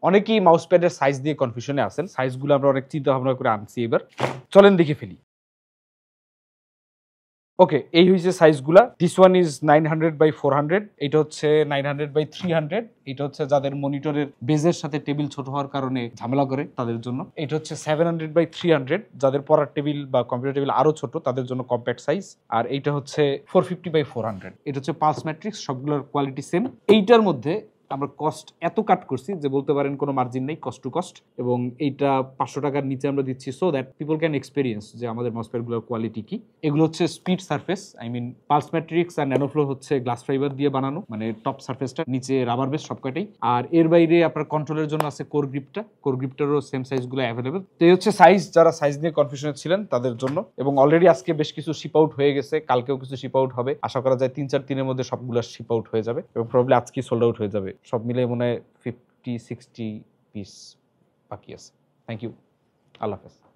অনেকেই মাউস প্যাডের সাইজ দিয়ে কনফিউশনে আছেন, সাইজগুলো আমরা অনেক চিন্তা ভাবনা করে আনছি এবার, চলেন দেখে ফেলি। ওকে, এই হচ্ছে সাইজগুলা। দিস ওয়ান ইজ 900/400, এটা হচ্ছে 900/300, এটা হচ্ছে যাদের মনিটরের বেজের সাথে টেবিল ছোট হওয়ার কারণে ঝামেলা করে তাদের জন্য। এটা হচ্ছে 700/300, যাদের পড়ার টেবিল বা কম্পিউটার টেবিল আরো ছোট তাদের জন্য কম্প্যাক্ট সাইজ। আর এইটা হচ্ছে 450/400, এটা হচ্ছে পালস ম্যাট্রিক্স, সবগুলোর কোয়ালিটি সেম। এইটার মধ্যে আমরা কস্ট এত কাট করছি যে বলতে পারেন কোনো মার্জিন নেই কস্ট টু কস্ট, এবং এইটা 500 টাকার নিচে আমরা দিচ্ছি so that people can experience যে আমাদের মাউসপ্যাডগুলোর কোয়ালিটি কি। এগুলো হচ্ছে speed surface, I mean pulse matrix আর ন্যানোফ্লো হচ্ছে গ্লাস ফাইবার দিয়ে বানানো, মানে টপ সারফেসটা, নিচে রাবার বেস সবকটাই। আর এর বাইরে আপনার কন্ট্রোলের জন্য আছে কোর গ্রিপটারও সেম সাইজগুলো অ্যাভেলেবেল। তো এই হচ্ছে সাইজ, যারা সাইজ নিয়ে কনফিউশনে ছিলেন তাদের জন্য। এবং অলরেডি আজকে বেশ কিছু শিপ আউট হয়ে গেছে, কালকেও কিছু শিপ আউট হবে, আশা করা যায় 3-4 দিনের মধ্যে সবগুলো শিপ আউট হয়ে যাবে এবং প্রবাবলি আজকে সোল্ড আউট হয়ে যাবে। সব মিলে মনে হয় 50-60 পিস বাকি আছে। থ্যাংক ইউ, আল্লাহ হাফেজ।